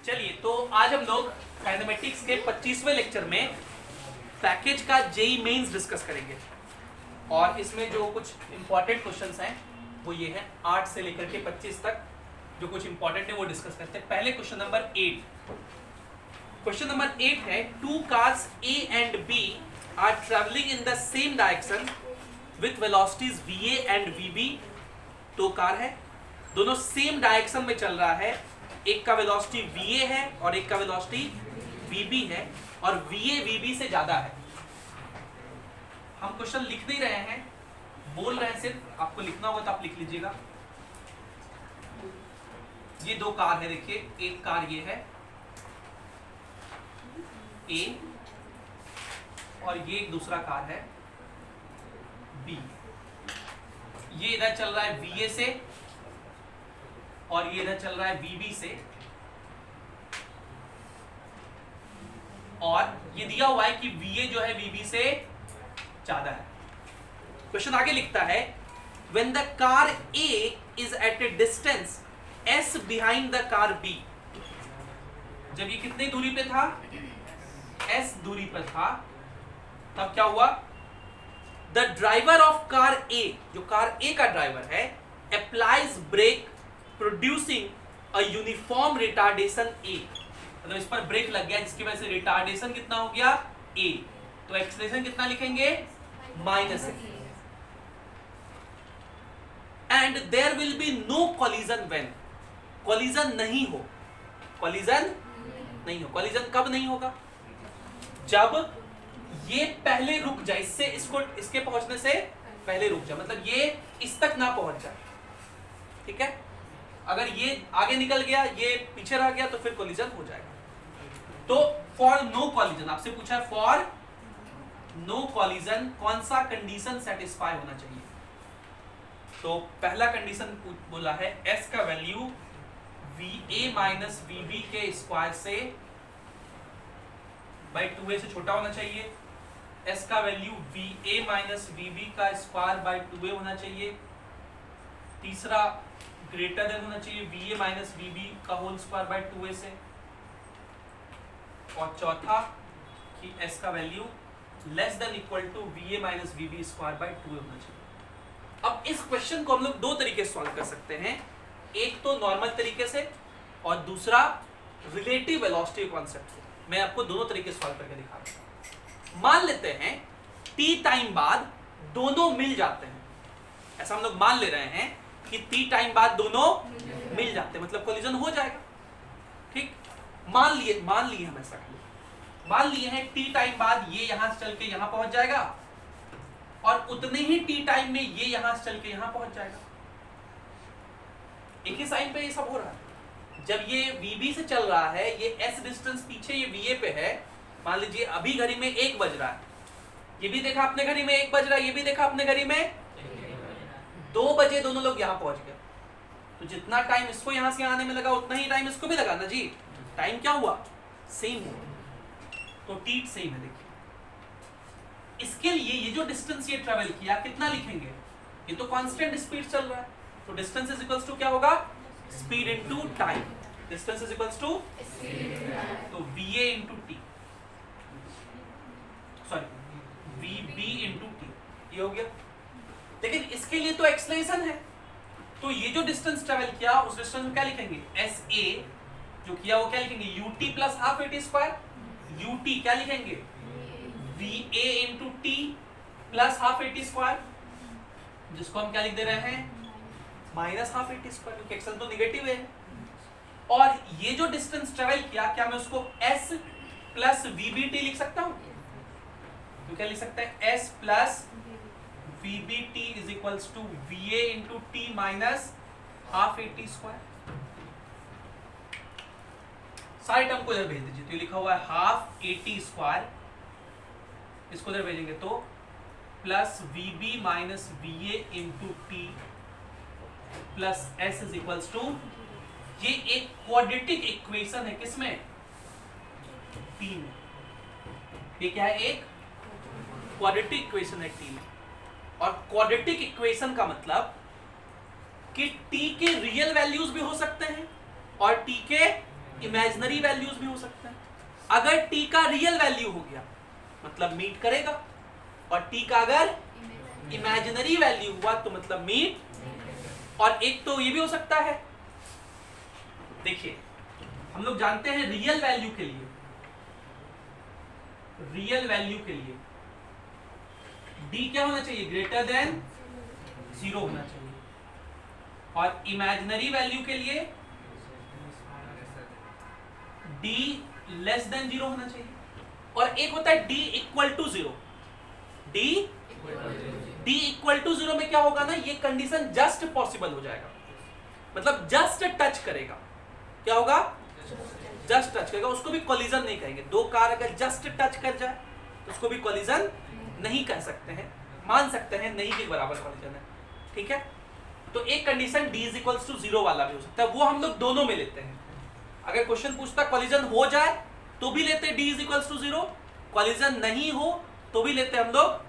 चलिए तो आज हम लोग काइनेमेटिक्स के 25वें लेक्चर में पैकेज का जेई मेंस डिस्कस करेंगे और इसमें जो कुछ इंपॉर्टेंट क्वेश्चंस हैं वो ये है 8 से लेकर के 25 तक जो कुछ इंपॉर्टेंट है वो डिस्कस करते हैं। पहले क्वेश्चन नंबर 8। क्वेश्चन नंबर 8 है two cars A and B are travelling in the same direction with velocities VA and VB। दो कार है, दोनों सेम डायरेक्शन में चल रहा है, एक का वेलोसिटी VA है और एक का वेलोसिटी VB है और VA VB से ज्यादा है। हम क्वेश्चन लिख नहीं रहे हैं, बोल रहे हैं, सिर्फ आपको लिखना होगा तो आप लिख लीजिएगा। ये दो कार है, देखिए एक कार ये है A और ये एक दूसरा कार है B। ये इधर चल रहा है VA से और ये इधर चल रहा है VB से और ये दिया हुआ है कि VA जो है VB से ज्यादा है। क्वेश्चन आगे लिखता है when the car A is at a distance S behind the car B। जब ये कितनी दूरी पे था, S दूरी पर था, तब क्या हुआ, the driver of car A, जो कार A का ड्राइवर है, applies brake producing a uniform retardation A। मतलब इस पर ब्रेक लग गया जिसकी वजह से रिटार्डेशन कितना हो गया A, तो एक्सेलरेशन कितना लिखेंगे -A। And there will be no collision when, collision नहीं हो, कोलिजन नहीं हो। कोलिजन कब नहीं होगा, जब ये पहले रुक जाए, इससे इसको इसके पहुंचने से पहले रुक जाए, मतलब ये इस तक ना पहुंच जाए, ठीक है। अगर ये आगे निकल गया, ये पीछे रह गया, तो फिर कोलिजन हो जाएगा। तो फॉर नो कोलिजन आपसे पूछा है, फॉर नो कोलिजन कौन सा कंडीशन सेटिस्फाई होना चाहिए। तो पहला कंडीशन बोला है S का वैल्यू VA माइनस VB के स्क्वायर से बाई 2A से छोटा होना चाहिए। S का वैल्यू VA माइनस VB का स्क्वायर बाई 2A होना चाहिए। तीसरा ग्रेटर देन होना चाहिए VA माइनस VB का होल स्क्वायर बाई 2A से। और चौथा कि S का value less than equal to VA minus VB square by 2A होना चाहिए। अब इस क्वेश्चन को हम लोग दो तरीके से सॉल्व कर सकते हैं, एक तो नॉर्मल तरीके से और दूसरा रिलेटिव वेलोसिटी कॉन्सेप्ट से। मैं आपको दोनों तरीके से सॉल्व करके दिखा रहा हूं। मान लेते हैं T टाइम बाद दोनों मिल जाते हैं, ऐसा हम लोग मान ले रहे हैं कि T टाइम बाद दोनों मिल जाते हैं, मतलब कोलिजन हो जाएगा, ठीक। मान लिए हम ऐसा कर, मान लिए हैं T टाइम बाद ये यहां से चल के यहां पहुंच जाएगा और उतने ही T टाइम में ये यहां से चल के यहां पहुंच जाएगा। एक ही साइन पे ये सब हो रहा है। जब ये VB से चल रहा है, ये S डिस्टेंस पीछे ये VA पे है, मान लीजिए अभी घड़ी में 1 बज रहा है, ये भी देखा आपने घड़ी में 1 बज रहा है, ये भी देखा आपने घड़ी में 2 बजे, दोनों लोग यहां पहुंच गए। तो जितना टाइम इसको यहां से आने में लगा उतना ही टाइम इसको भी लगा ना जी, टाइम क्या हुआ, सेम हुआ। तो T सेम है। देखिए इसके लिए ये जो डिस्टेंस ये ट्रेवल किया कितना लिखेंगे, ये तो कांस्टेंट स्पीड चल रहा है, तो डिस्टेंस इज इक्वल्स टू क्या होगा, speed into time. Distance is equals to तो VA into T, sorry VB into T, ये हो गया। लेकिन इसके लिए तो एक्सेलरेशन है, तो ये जो डिस्टेंस ट्रेवल किया उस डिस्टेंस में क्या लिखेंगे, SA जो किया वो क्या लिखेंगे, UT plus half AT square. UT क्या लिखेंगे, VA into T plus half AT square, जिसको हम क्या लिख दे रहे हैं, माइनस हाफ AT स्क्वायर, क्योंकि एक्सेल तो निगेटिव है। और ये जो डिस्टेंस ट्रेवल किया, क्या मैं उसको S प्लस VBT लिख सकता हूं, तो क्या लिख सकते हैं, S plus VBT is equals to VA into T minus half AT square. सारे टर्म को इधर भेज दीजिए, तो ये लिखा हुआ है हाफ AT स्क्वायर, इसको इधर भेजेंगे तो plus VB minus VA into T plus S is equals to, ये एक क्वाड्रेटिक इक्वेशन है, किसमें, T में। ये क्या है, एक क्वाड्रेटिक इक्वेशन है T में। और क्वाड्रेटिक इक्वेशन का मतलब कि T के रियल वैल्यूज भी हो सकते हैं और T के इमेजिनरी वैल्यूज भी हो सकते हैं। अगर t का रियल वैल्यू हो गया मतलब मीट करेगा, और t का अगर इमेजिनरी वैल्यू हुआ तो मतलब मीट। और एक तो ये भी हो सकता है, देखिए हम लोग जानते हैं रियल वैल्यू के लिए d क्या होना चाहिए, ग्रेटर देन 0 होना चाहिए, और इमेजिनरी वैल्यू के लिए d लेस देन 0 होना चाहिए। और एक होता है d equal to 0। d equal to 0 में क्या होगा ना, ये कंडीशन जस्ट पॉसिबल हो जाएगा, मतलब जस्ट टच करेगा। क्या होगा, जस्ट टच करेगा, उसको भी कोलिजन नहीं कहेंगे। दो कार अगर जस्ट टच कर जाए तो उसको भी कोलिजन नहीं कह सकते हैं, मान सकते हैं नहीं के बराबर कोलिजन है, ठीक है। तो एक condition d is equals to 0 वाला भी हो सकता है, वो हम लोग दोनों में लेते हैं। अगर क्वेश्चन पूछता कोलिजन हो जाए तो भी लेते d is equals to 0, collision नहीं हो तो भी लेते हम लोग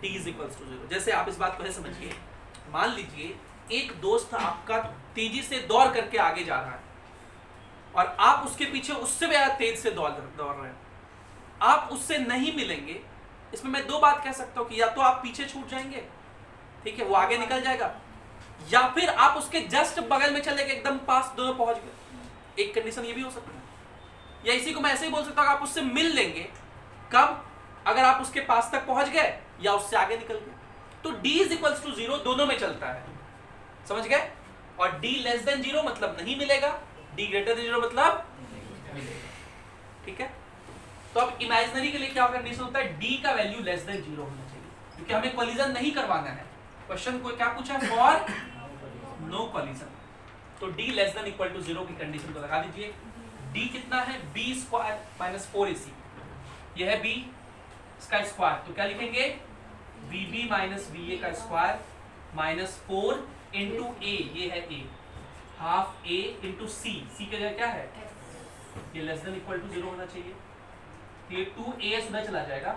d इज इक्वल्स टू 0। जैसे आप इस बात को समझिए, मान लीजिए एक दोस्त आपका तेजी से दौड़ करके आगे जा रहा है और आप उसके पीछे उससे भी ज्यादा तेज से दौड़ रहे हैं, आप उससे नहीं मिलेंगे। इसमें मैं दो बात कह सकता हूं कि या तो आप पीछे छूट जाएंगे, ठीक है, वो आगे निकल जाएगा, या फिर आप उसके जस्ट बगल में चले गए, एकदम पास दोनों पहुंच गए। एक कंडीशन ये भी हो सकता है। या इसी को मैं ऐसे ही बोल सकता हूं, आप उससे मिल लेंगे कब, अगर आप उसके पास तक पहुंच गए या उससे आगे निकल गए। तो d इज इक्वल्स टू 0 दोनों में चलता है, समझ गए। और d लेस देन 0 मतलब नहीं मिलेगा, d ग्रेटर देन 0 मतलब मिलेगा, ठीक है। तो अब इमेजिनरी के लिए क्या कंडीशन होता है, d का वैल्यू लेस देन 0 होना चाहिए, क्योंकि हमें कोलिजन नहीं करवाना है। क्वेश्चन को क्या पूछा, फॉर नो कोलिजन। तो d less than equal to 0 की कंडीशन को लगा दीजिए। d कितना है, b स्क्वायर माइनस 4ac, यह है b इसका स्क्वायर, तो क्या लिखेंगे, vb माइनस va का स्क्वायर माइनस 4 इंटू a, ये है a, half a into c की जगह क्या है, ये लेस देन इक्वल टू 0 होना चाहिए। ये 2a उधर चला जाएगा,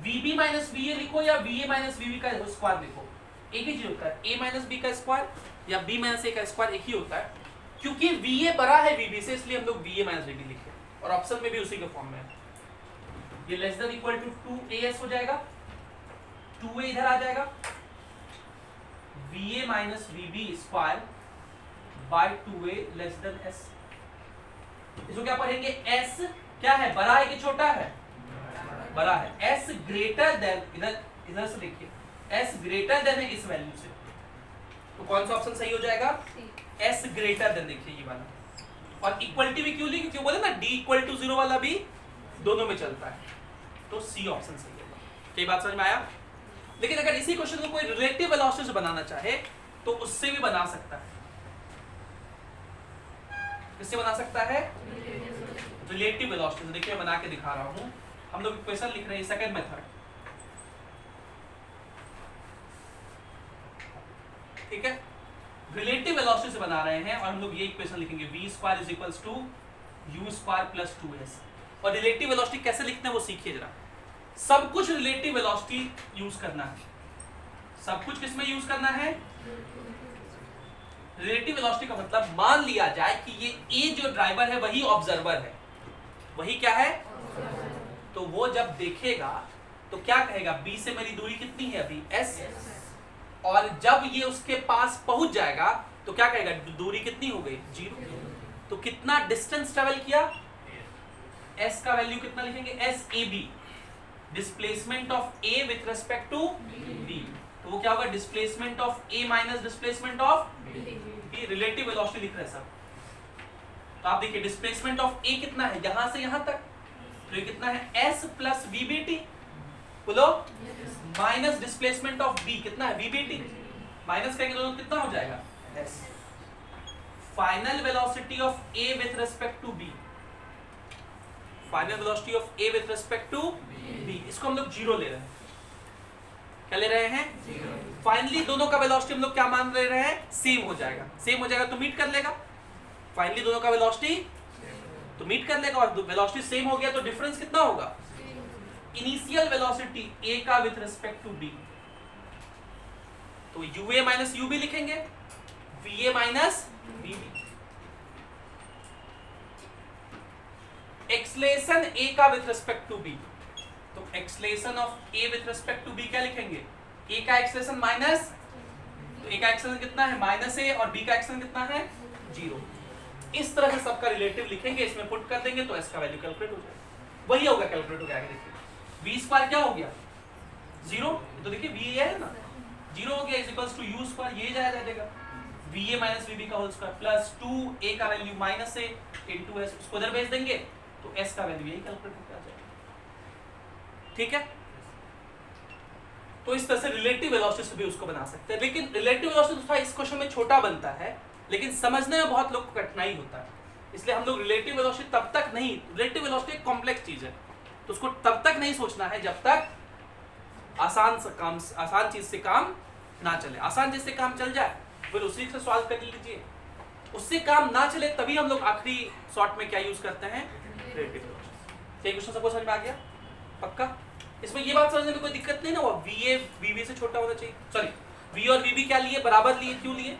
vb माइनस va लिखो या va माइनस vb का स्क्वायर लिखो, एक ही चीज होता है। a माइनस b का स्क्वायर या b माइनस a का स्क्वायर एक ही होता है, क्योंकि va बड़ा है vb से, इसलिए हम लोग va माइनस vb लिखे, और ऑप्शन में भी उसी के फॉर्म में है। ये less than equal to 2as हो जाएगा, 2a इधर आ जाएगा, va minus vb square by 2a less than s। इसको क्या पढ़ेंगे, s क्या है, बड़ा है कि छोटा है, बड़ा है। s ग्रेटर देन, इधर से देखिए, s ग्रेटर देन है इस वैल्यू से, तो कौन सा ऑप्शन सही हो जाएगा, s ग्रेटर देन, देखिए ये वाला। और इक्वलिटी भी क्यों ली, क्योंकि बोले ना d इक्वल टू 0 वाला भी दोनों में चलता है, तो सी ऑप्शन सही होगा। क्या बात समझ में आया। लेकिन अगर इसी क्वेश्चन को कोई रिलेटिव वेलोसिटी से बनाना चाहे तो उससे भी बना सकता है। किससे बना सकता है, रिलेटिव वेलोसिटी से। देखिए मैं बना के दिखा रहा हूं, हम लोग इक्वेशन लिख रहे हैं, सेकंड मेथड, ठीक है। रिलेटिव वेलोसिटी से बना रहे हैं और हम लोग ये इक्वेशन लिखेंगे, v square is equals to u square plus 2s। और रिलेटिव वेलोसिटी कैसे लिखते हैं वो सीखिए जरा। सब कुछ रिलेटिव वेलोसिटी यूज करना है, सब कुछ किसमें यूज करना है, रिलेटिव वेलोसिटी का मतलब मान लिया जाए कि ये ए जो ड्राइवर है वही ऑब्जर्वर है, वही क्या है, तो वो जब देखेगा तो क्या कहेगा, बी से मेरी दूरी कितनी है अभी, एस, और जब ये उसके पास पहुंच जाएगा तो क्या कहेगा, दूरी कितनी हो गई, 0। तो कितना डिस्टेंस ट्रेवल किया, एस का वैल्यू कितना लिखेंगे, S A B, displacement of A with respect to B, तो वो क्या होगा, displacement of A minus displacement of B. Relative velocity लिख रहे हैं सब, तो आप देखिए डिस्प्लेसमेंट ऑफ ए कितना है, यहां से यहां तक, तो ये कितना है, S plus V B T, बोलो, माइनस डिस्प्लेसमेंट ऑफ बी कितना है, वी बी टी, माइनस करेंगे तो कितना हो जाएगा, S. Final velocity of A with respect to B, final velocity of A with respect to B, इसको हम लोग 0 ले रहे हैं। क्या ले रहे हैं, 0। फाइनली दोनों का वेलोसिटी हम लोग क्या मान ले रहे हैं, सेम हो जाएगा, सेम हो जाएगा तो मीट कर लेगा। फाइनली दोनों का वेलोसिटी तो मीट कर लेगा, और वेलोसिटी सेम हो गया तो डिफरेंस कितना होगा, इनिशियल वेलोसिटी ए का विथ रिस्पेक्ट टू बी, तो यूए माइनस यूबी लिखेंगे, V A minus V B. Acceleration A का विथ रिस्पेक्ट टू बी, तो acceleration of A with respect to B क्या लिखेंगे? ए का एक्सलेशन माइनस, तो ए का एक्सलेशन कितना है माइनस ए, और बी का एक्सलेशन कितना है 0। इस तरह से सबका रिलेटिव लिखेंगे, इसमें पुट कर देंगे तो एस का वैल्यू कैलकुलेट हो जाएगा। वही होगा कैलकुलेट हो गया। देखिए वी स्क्वायर क्या हो गया 0, तो देखिए वी ए है ना 0 हो गया, is equals to U square, ये जाया जाएगा V A minus V B का होल स्क्वायर प्लस 2 ए का value minus A into S, उसको इधर भेज देंगे तो एस का वैल्यू यही कैलकुलेट होकर आ जाएगा। ठीक है, तो इस तरह से रिलेटिव वेलोसिटी से भी उसको बना सकते हैं। लेकिन रिलेटिव वेलोसिटी थोड़ा इस क्वेश्चन में छोटा बनता है, लेकिन समझने में बहुत लोग को कठिनाई होता है, इसलिए हम लोग रिलेटिव वेलोसिटी तब तक नहीं, रिलेटिव वेलोसिटी एक कॉम्प्लेक्स चीज है तो उसको तब तक नहीं सोचना है जब तक आसान चीज से काम ना चले। आसान चीज से काम चल जाए फिर उसी से सॉल्व कर लीजिए, उससे काम ना चले तभी हम लोग आखिरी शॉर्ट में क्या यूज करते हैं रिलेटिव वेलोसिटी। क्वेश्चन सबको समझ में आ गया पक्का? इसमें ये बात समझने में कोई दिक्कत नहीं ना, वो वी ए वी बी से छोटा होना चाहिए, सॉरी वी और वी बी क्या लिए बराबर लिए, क्यों लिए?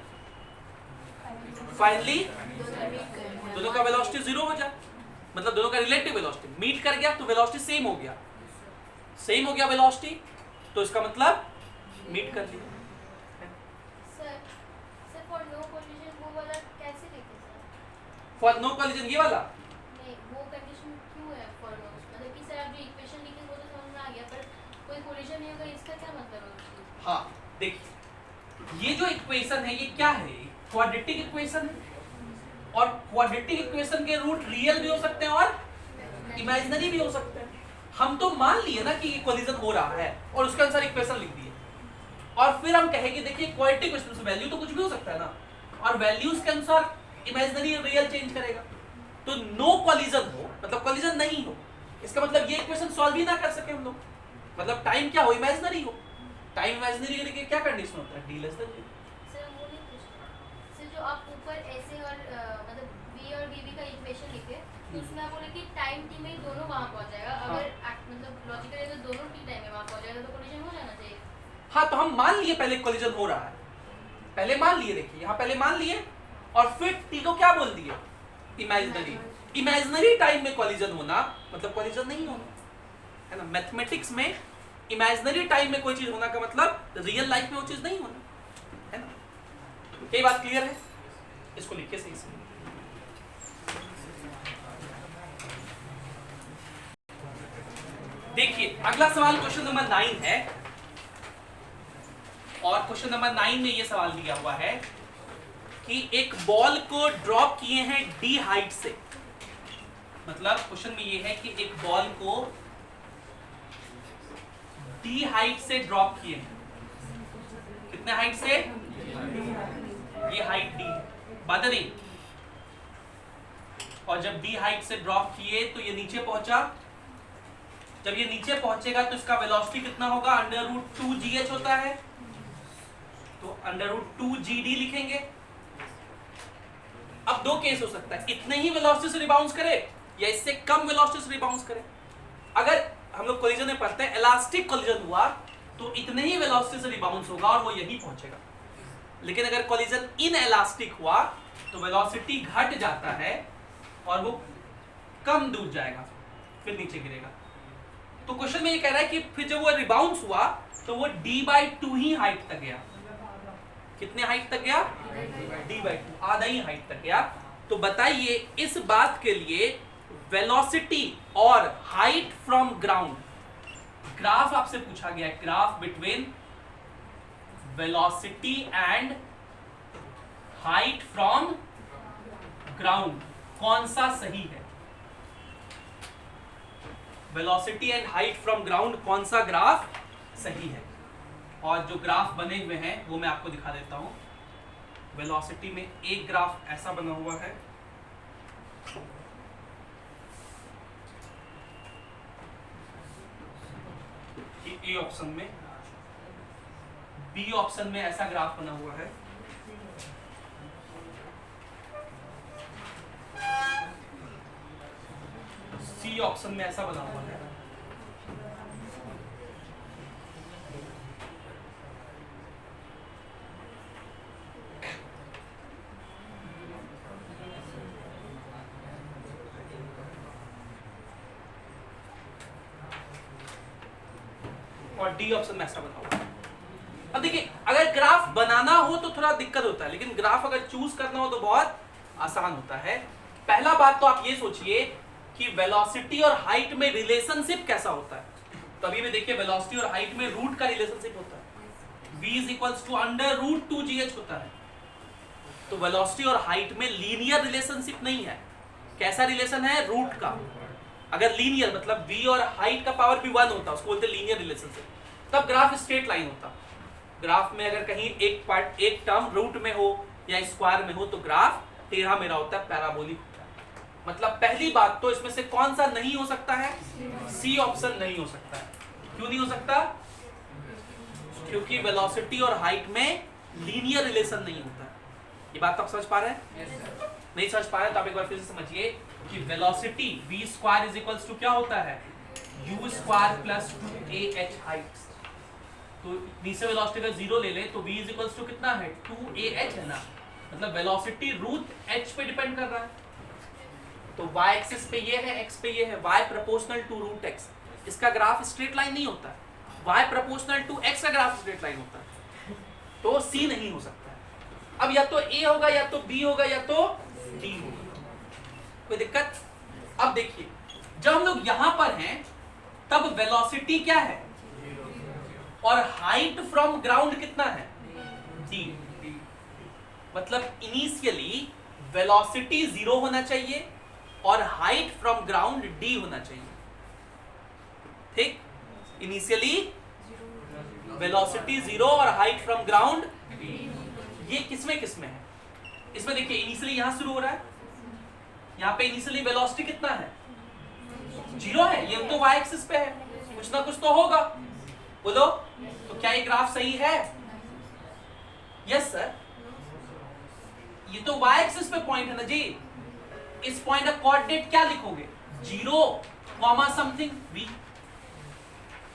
फाइनली दोनों का वेलोसिटी 0 हो जाए, मतलब दोनों का रिलेटिव वेलोसिटी मीट कर गया तो वेलोसिटी सेम हो गया, सेम हो गया वेलोसिटी, तो इसका मतलब मीट कर लिया। फॉर नो कोलिजन वो वाला कैसे लिखें सर? फॉर नो कोलिजन ये वाला नहीं, वो कंडीशन क्यों है फॉर नो? मतलब कि सर आप जो इक्वेशन लिखे वो तो समझ में आ गया, पर कोई कोलिजन नहीं होगा इसका क्या मतलब है? हाँ देखिए ये जो इक्वेशन है ये क्या है, क्वाड्रेटिक इक्वेशन है, और क्वाड्रेटिक इक्वेशन के रूट रियल भी हो सकते हैं और इमेजिनरी भी हो सकते हैं। हम तो मान लिए ना कि ये कोलिजन हो रहा है और उसके अनुसार इक्वेशन लिख दिए, और फिर हम कहेंगे देखिए क्वाड्रेटिक इक्वेशन से वैल्यू तो कुछ भी हो सकता है ना, और वैल्यूज के अनुसार इमेजिनरी और रियल चेंज करेगा। तो नो कोलिजन हो मतलब कोलिजन नहीं हो, इसका मतलब ये इक्वेशन सॉल्व ही ना कर सके हम लोग, मतलब टाइम क्या हो इमेजिनरी हो। टाइम इमेजिनरी के लिए क्या कंडीशन होता है डी लेस देन 0। सर वो नहीं पूछा सर, जो आप ऊपर ऐसे और मतलब v और dv का इक्वेशन लिखे तो उसमें आप बोले कि टाइम t में ही दोनों वहां पहुंच जाएगा, अगर मतलब लॉजिकली तो दोनों t टाइम में वहां पहुंच जाएगा तो कोलिजन हो जाना चाहिए। हाँ तो हम मान लिए पहले कोलिजन हो रहा है, पहले मान लिए, देखिए यहाँ पहले मान लिए और फिर टी को क्या बोल दिए इमेजिनरी। इमेजिनरी टाइम में कोलिजन होना मतलब कोलिजन नहीं होना है ना। मैथमेटिक्स में इमेजिनरी टाइम में कोई चीज होना का मतलब रियल लाइफ में वो चीज नहीं होना है ना। ये बात क्लियर है, इसको लिखिए सही से। देखिए अगला सवाल क्वेश्चन नंबर 9 है, और क्वेश्चन नंबर 9 में ये सवाल दिया हुआ है कि एक बॉल को ड्रॉप किए हैं डी हाइट से, मतलब क्वेश्चन में ये है कि एक बॉल को डी हाइट से ड्रॉप किए हैं, कितने हाइट से? ये हाइट डी बात नहीं, और जब डी हाइट से ड्रॉप किए तो ये नीचे पहुंचा, जब ये नीचे पहुंचेगा तो इसका वेलोसिटी कितना होगा √2gh होता है, तो √2gd लिखेंगे। अब दो केस हो सकता है, इतने ही वेलोसिटी से रिबाउंस करे या इससे कम वेलोसिटी से रिबाउंस करे। अगर हम लोग कोलिजन में पढ़ते हैं इलास्टिक कोलिजन हुआ तो इतने ही वेलोसिटी से रिबाउंस होगा और वो यही पहुंचेगा, लेकिन अगर कोलिजन इन इलास्टिक हुआ तो वेलोसिटी घट जाता है और वो कम दूर जाएगा फिर नीचे गिरेगा। तो क्वेश्चन में ये कह रहा है कि फिर जब वो रिबाउंस हुआ तो वो d/2 ही हाइट तक गया, कितने हाइट तक गया d/2, आधा ही हाइट तक गया। तो बताइए इस बात के लिए वेलोसिटी और हाइट फ्रॉम ग्राउंड, ग्राफ आपसे पूछा गया है, graph between velocity and height from ground कौन सा सही है? Velocity and height from ground कौन सा ग्राफ सही है? और जो ग्राफ बने हुए हैं वो मैं आपको दिखा देता हूं। वेलोसिटी में एक ग्राफ ऐसा बना हुआ है, ए ऑप्शन में, बी ऑप्शन में ऐसा ग्राफ बना हुआ है, सी ऑप्शन में ऐसा बना हुआ है, और डी ऑप्शन में ऐसा बना हुआ है। अब देखिए अगर ग्राफ बनाना हो तो थोड़ा दिक्कत होता है, लेकिन ग्राफ अगर चूज करना हो तो बहुत आसान होता है। पहला बात तो आप ये सोचिए कि वेलोसिटी और हाइट में रिलेशनशिप कैसा होता है। तो अभी भी देखिए वेलोसिटी और हाइट में रूट का रिलेशनशिप होता है, v = √2gh होता है। तो वेलोसिटी और हाइट में लीनियर रिलेशनशिप नहीं है। कैसा रिलेशन है? रूट का। अगर लीनियर मतलब v और हाइट का पावर भी 1 होता, उसको बोलते हैं लीनियर रिलेशनशिप, तब ग्राफ स्ट्रेट लाइन होता। ग्राफ में अगर कहीं एक टर्म रूट में हो या स्क्वायर में हो तो ग्राफ टेढ़ा मेढ़ा होता है, पैराबोलिक होता है। मतलब पहली बात तो इसमें से कौन सा नहीं हो सकता है? सी ऑप्शन नहीं हो सकता है। क्यों नहीं हो सकता? क्योंकि वेलोसिटी और हाइट में लीनियर रिलेशन नहीं होता है। ये बात आप समझ पा रहे हैं? नहीं समझ पा रहे तो आप एक बार फिर से समझिए कि वेलोसिटी v² क्या होता है? u² + 2ah height. तो नीचे वेलोसिटी का 0 ले ले तो v = कितना है? 2ah है ना। मतलब वेलोसिटी √h पे डिपेंड कर रहा है। तो y एक्सिस पे ये है, x पे ये है, y प्रोपोर्शनल टू √x। इसका ग्राफ स्ट्रेट लाइन नहीं होता है। y प्रोपोर्शनल टू x का ग्राफ स्ट्रेट लाइन होता है। तो c नहीं हो सकता है। अब या तो a होगा या तो b होगा या तो d होगा। कोई दिक्कत? अब देखिए जब हम लोग यहां पर हैं तब वेलोसिटी क्या है और हाइट फ्रॉम ग्राउंड कितना है? d। मतलब इनिशियली वेलोसिटी 0 होना चाहिए और हाइट फ्रॉम ग्राउंड d होना चाहिए। ठीक, इनिशियली वेलोसिटी 0 और हाइट फ्रॉम ग्राउंड d। ये किसमें है? इसमें देखिए इनिशियली यहां शुरू हो रहा है, यहां पे इनिशियली वेलोसिटी कितना है? 0 है। ये तो y एक्सिस पे है, कुछ ना कुछ तो होगा। बोलो तो क्या ये ग्राफ सही है? Yes sir. ये तो y एक्सिस पे पॉइंट है ना जी। इस पॉइंट का कोऑर्डिनेट क्या लिखोगे? 0, समथिंग v।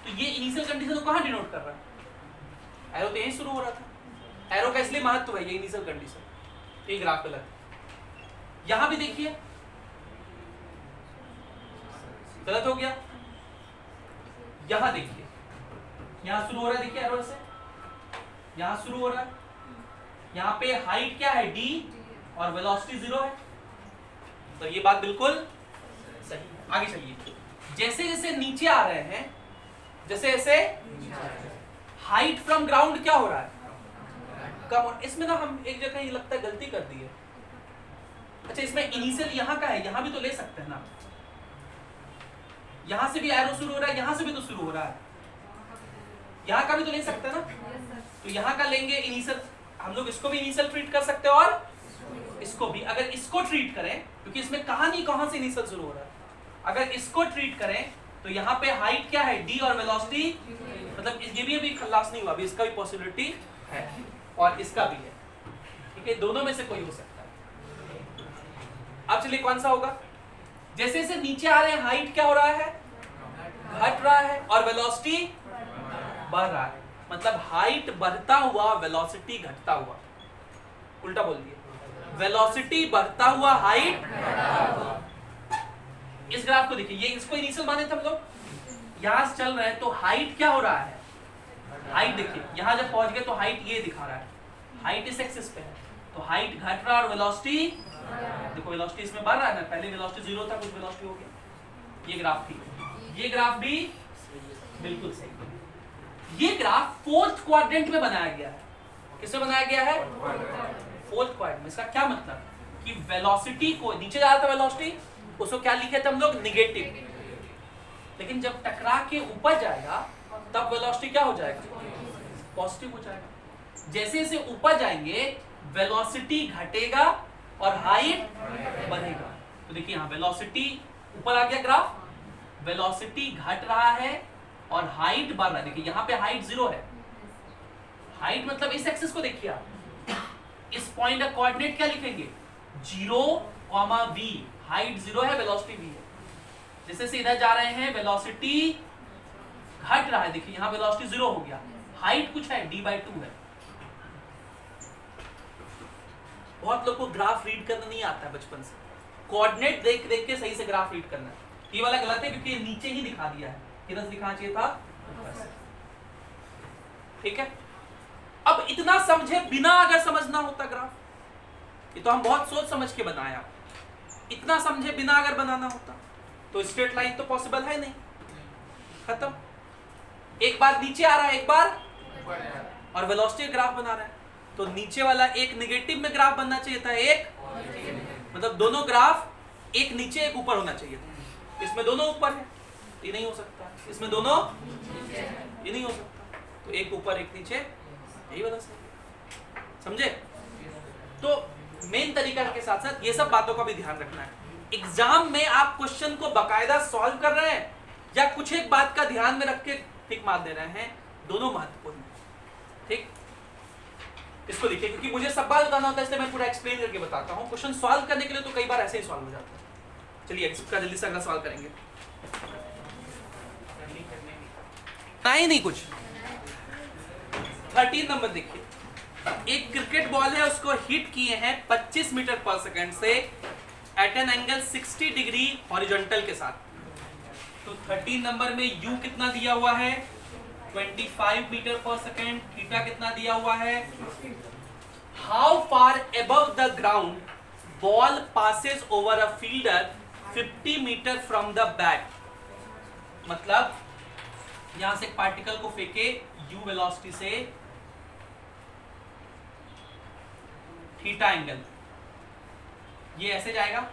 तो ये इनिशियल कंडीशन को कहां डिनोट कर रहा है? एरो तो यहीं शुरू हो रहा था। एरो का इसलिए महत्व है, ये इनिशियल कंडीशन। तो ये ग्राफ गलत है। यहां भी देखिए गलत हो गया। यहां देखिए यहां शुरू हो रहा है, देखिए एरो से यहां शुरू हो रहा है। यहां पे हाइट क्या है? d और वेलोसिटी 0 है। तो ये बात बिल्कुल सही है। आगे चलिए। जैसे जैसे नीचे आ रहे हैं, जैसे जैसे हाइट फ्रॉम ग्राउंड क्या हो रहा है? कम। और इसमें ना हम एक जगह ये लगता है गलती कर दी है। अच्छा इसमें इनिशियल यहां का है, यहां भी तो ले सकते हैं ना। यहां से भी एरो शुरू हो रहा है, यहां से भी तो शुरू हो रहा है, यहां का भी तो ले सकते हैं ना। तो यहां का लेंगे इनिशियल, हम लोग इसको भी इनिशियल ट्रीट कर सकते हैं और इसको भी। अगर इसको ट्रीट करें, क्योंकि इसमें कहानी कहां से इनिशियल शुरू हो रहा है, अगर इसको ट्रीट करें तो यहाँ पे हाइट क्या है? d और वेलोसिटी, मतलब ये भी अभी खल्लास नहीं हुआ, अभी इसका भी पॉसिबिलिटी है और इसका भी है। ठीक है, दोनों में से कोई हो सकता है। अब चलिए कौन सा होगा? जैसे जैसे नीचे आ रहे हैं हाइट क्या हो रहा है? घट रहा है और वेलोसिटी बढ़ रहा है। मतलब हाइट बढ़ता हुआ वेलोसिटी घटता हुआ। उल्टा बोल दिए, वेलोसिटी बढ़ता हुआ हाइट। इस ग्राफ को देखिए, ये इसको इनिशियल माने थे हम लोग। यहां से चल रहे हैं तो हाइट क्या हो रहा है? हाइट देखिए यहां जब पहुंच गए तो हाइट ये दिखा रहा है, हाइट इस एक्सिस पे है। तो हाइट घट रहा है और वेलोसिटी देखो, वेलोसिटी इसमें बढ़ रहा है ना। पहले वेलोसिटी 0 था, कुछ वेलोसिटी हो गया। ये ग्राफ थी, ये ग्राफ भी बिल्कुल सही। ये ग्राफ फोर्थ क्वाड्रेंट में बनाया गया है। किसमें बनाया गया है? फोर्थ क्वाड्रेंट में। इसका क्या मतलब कि वेलोसिटी को नीचे जा रहा था, वेलोसिटी उसको क्या लिखे थे हम लोग? निगेटिव। लेकिन जब टकरा के ऊपर जाएगा तब वेलोसिटी क्या हो जाएगा? पॉजिटिव हो जाएगा। जैसे जैसे ऊपर जाएंगे वेलोसिटी घटेगा और हाइट बढ़ेगा। तो देखिए यहाँ वेलोसिटी ऊपर आ गया ग्राफ, वेलोसिटी घट रहा है और हाइट बढ़ रहा है। देखिए यहाँ पे हाइट 0 है। हाइट मतलब इस एक्सिस को देखिए आप, इस पॉइंट का कोऑर्डिनेट क्या लिखेंगे? 0, v। हाइट 0 है, वेलोसिटी v है। जैसे से इधर जा रहे हैं वेलोसिटी घट रहा है। देखिए यहाँ वेलोसिटी 0 हो गया, हाइट कुछ है d/2 है। बहुत लोग को ग्राफ रीड करना नहीं आता है बचपन से, कोऑर्डिनेट देख देख के सही से ग्राफ रीड करना है। ये वाला गलत है क्योंकि नीचे ही दिखा दिया है, किधर दिखाना चाहिए था? ठीक है, अब इतना समझे बिना अगर समझना होता ग्राफ, ये तो हम बहुत सोच समझ के बनाया, इतना समझे बिना अगर बनाना होता तो स्ट्रेट लाइन तो पॉसिबल है नहीं, खत्म। एक बार नीचे आ रहा है, एक बार और वेलोसिटी ग्राफ बना रहा है, तो नीचे वाला एक नेगेटिव में ग्राफ बनना चाहिए था, एक मतलब दोनों ग्राफ एक नीचे एक ऊपर होना चाहिए था। इसमें दोनों ऊपर है, ये नहीं हो सकता, इसमें दोनों ये नहीं हो सकता, तो एक ऊपर एक नीचे, यही वाला सही, समझे? तो मेन तरीका के साथ साथ ये सब बातों का भी ध्यान रखना है। एग्जाम में आप क्वेश्चन को बकायदा सॉल्व कर रहे हैं या कुछ एक बात का ध्यान में रख के टिक मार दे रहे हैं, दोनों महत्वपूर्ण है, ठीक। इसको लिखिए, क्योंकि मुझे सब बात बताना होता है, इसलिए मैं पूरा एक्सप्लेन करके बताता हूँ। क्वेश्चन सॉल्व करने के लिए तो कई बार ऐसे ही सॉल्व हो जाता है। चलिए इसका जल्दी से अगला सवाल करेंगे। नहीं कुछ 13 नंबर देखिए, एक क्रिकेट बॉल है, उसको हिट किए हैं 25 मीटर पर सेकंड से at an angle 60 degree horizontal के साथ। तो 13 नंबर में u कितना दिया हुआ है 25 मीटर पर सेकंड, थीटा कितना दिया हुआ है, how far above the ground ball passes over a fielder 50 metre from the bat. मतलब यहां से एक पार्टिकल को फेंके u वेलोसिटी से थीटा एंगल, ये ऐसे जाएगा।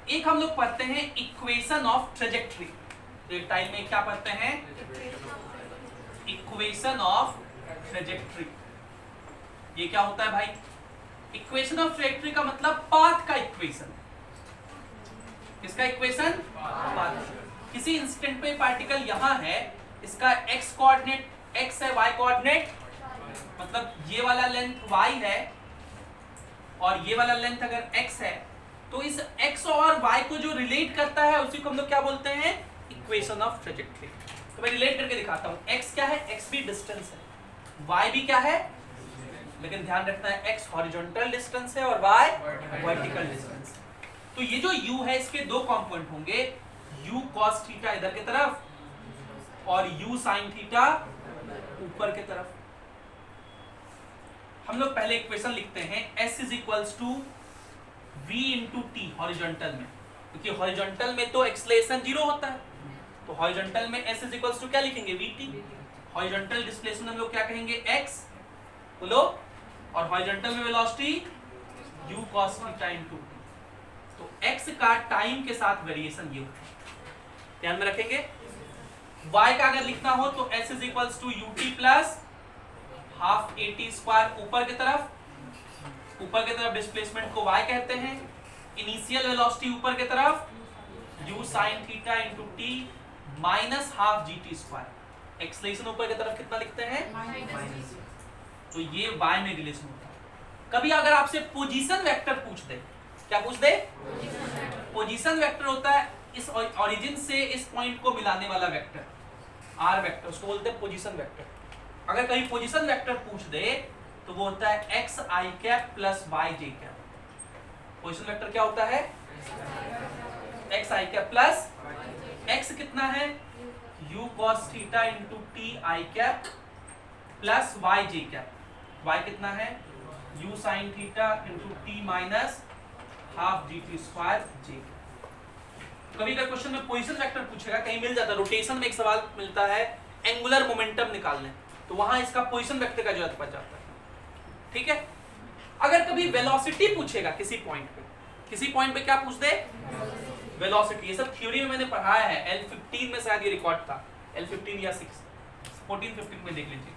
एक हम लोग पढ़ते हैं इक्वेशन ऑफ ट्रेजेक्ट्री, टाइम में क्या पढ़ते हैं, इक्वेशन ऑफ ट्रेजेक्ट्री। ये क्या होता है भाई, इक्वेशन ऑफ ट्रेजेक्ट्री का मतलब पाथ का इक्वेशन। किसका इक्वेशन, पाथ। किसी इंस्टेंट पे पार्टिकल यहां है, इसका x कोऑर्डिनेट x है, y कोऑर्डिनेट मतलब ये वाला लेंथ y है और ये वाला लेंथ अगर x है, तो इस x और y को जो रिलेट करता है उसी को हम लोग क्या बोलते हैं, इक्वेशन ऑफ ट्रेजेक्ट्री। तो मैं रिलेट करके दिखाता हूं। x क्या है, x भी डिस्टेंस है, y भी क्या है, लेकिन ध्यान रखना है x हॉरिजॉन्टल डिस्टेंस है और y वर्टिकल डिस्टेंस। तो ये जो u है इसके दो कंपोनेंट होंगे, u cos थीटा इधर की तरफ और u sin थीटा ऊपर की तरफ। हम लोग पहले इक्वेशन लिखते हैं, s is equals to v into T horizontal में, क्योंकि हॉरिजॉन्टल में तो एक्सेलरेशन 0 होता है, तो हॉरिजॉन्टल में s इज इक्वल्स टू क्या लिखेंगे, vt। हॉरिजॉन्टल डिस्प्लेसमेंट हम लोग क्या कहेंगे, x बोलो, और हॉरिजॉन्टल में velocity u cos theta into T. तो x का टाइम के साथ वेरिएशन ये होता है, ध्यान में रखेंगे। y का अगर लिखना हो तो s is equals to ut plus half at square ऊपर की तरफ डिस्प्लेसमेंट को y कहते हैं, इनिशियल वेलोसिटी ऊपर की तरफ u sin theta into t minus half gt square. Acceleration ऊपर की तरफ कितना लिखते हैं, तो ये y में रिलेशन होता है। कभी अगर आपसे पोजीशन वेक्टर पूछ दे, क्या पूछ दे, पोजीशन वेक्टर होता है इस ओरिजिन से इस पॉइंट को मिलाने वाला वेक्टर, r वेक्टर, उसको बोलते हैं पोजीशन वेक्टर। अगर कहीं पोजीशन वेक्टर पूछ दे तो वो होता है x i cap plus y j cap. Position vector क्या होता है, x i cap plus x कितना है u cos theta into t i cap plus y j cap, y कितना है u sin theta into t minus half gt square j। कभी कभी question में पोजीशन वेक्टर पूछेगा, कहीं मिल जाता है, रोटेशन में एक सवाल मिलता है एंगुलर मोमेंटम निकालने, तो वहां इसका पोजीशन वेक्टर का जरूरत पड़ जाता है, ठीक है। अगर कभी वेलोसिटी पूछेगा किसी पॉइंट पे क्या पूछ दे, वेलोसिटी। ये सब थ्योरी में मैंने पढ़ाया है, L15 में शायद ये रिकॉर्ड था, L15 या 14-15 में देख लीजिए।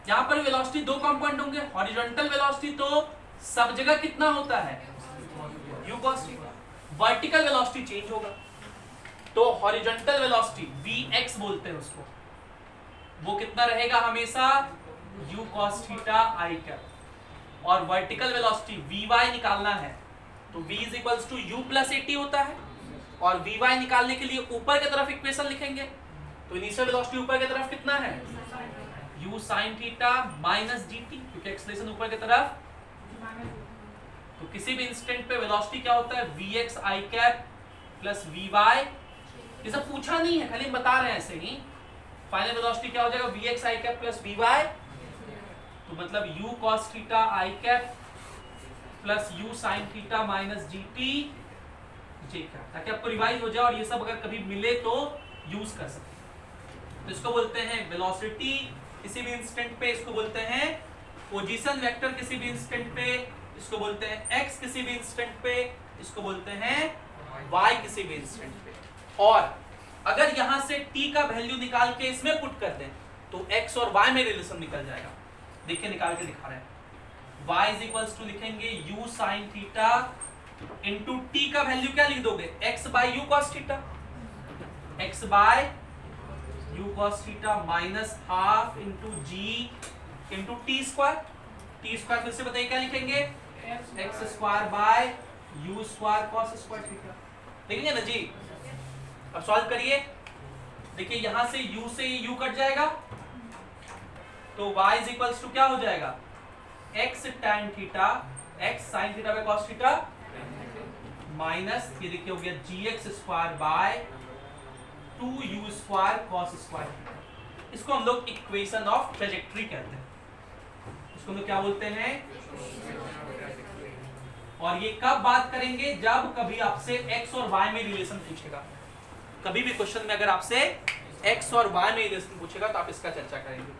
यहाँ पर वेलोसिटी दो कंपोनेंट होंगे, हॉरिजॉन्टल वेलोसिटी तो सब जगह कितना होता है u cos theta, vertical velocity change होगा, तो हॉरिजॉन्टल वेलोसिटी vx बोलते हैं उसको, वो कितना रहेगा हमेशा u cos theta i cap, और वर्टिकल वेलोसिटी vy निकालना है तो v is equals to u plus at होता है, और vy निकालने के लिए ऊपर की तरफ इक्वेशन लिखेंगे, तो इनिशियल वेलोसिटी ऊपर की तरफ कितना है u sin theta minus dt, क्योंकि एक्सेलरेशन ऊपर की तरफ। तो किसी भी इंस्टेंट पे वेलोसिटी क्या होता है, vx i cap plus vy। ये सब पूछा नहीं है, खाली बता रहे हैं ऐसे ही। फाइनल वेलोसिटी क्या हो जाएगा, vx i cap plus vy, तो मतलब u cos theta i cap plus u sin theta minus gt j cap, ताकि आपको रिवाइज हो जाए और ये सब अगर कभी मिले तो यूज कर सकते। तो इसको बोलते हैं वेलोसिटी किसी भी इंस्टेंट पे, इसको बोलते हैं पोजीशन वेक्टर किसी भी इंस्टेंट पे, इसको बोलते हैं x किसी भी इंस्टेंट पे, इसको बोलते हैं y किसी भी इंस्टेंट पे। और अगर यहां से t का वैल्यू निकाल के इसमें पुट कर दें तो x और y में रिलेशन निकल जाएगा। देखिए निकाल के दिखा रहे हैं, y इज इक्वल्स टू लिखेंगे u sin theta into t का वैल्यू क्या लिख दोगे, x by u cos theta, x by u cos theta minus half into g into T square, T square फिर से बताइए क्या लिखेंगे, X square by U square cos square theta, लिखेंगे ना जी। अब सॉल्व करिए, देखिए यहां से u से u कट जाएगा तो y इज इक्वल्स टू क्या हो जाएगा, x tan theta x sin theta by cos theta minus ये देखिए हो गया gx square by 2u square cos square. इसको हम लोग इक्वेशन ऑफ ट्रेजेक्टरी कहते हैं, इसको हम लोग क्या बोलते हैं। और ये कब बात करेंगे, जब कभी आपसे x और y में रिलेशन पूछेगा, कभी भी क्वेश्चन में अगर आपसे x और y में रिलेशन पूछेगा तो आप इसका चर्चा करेंगे।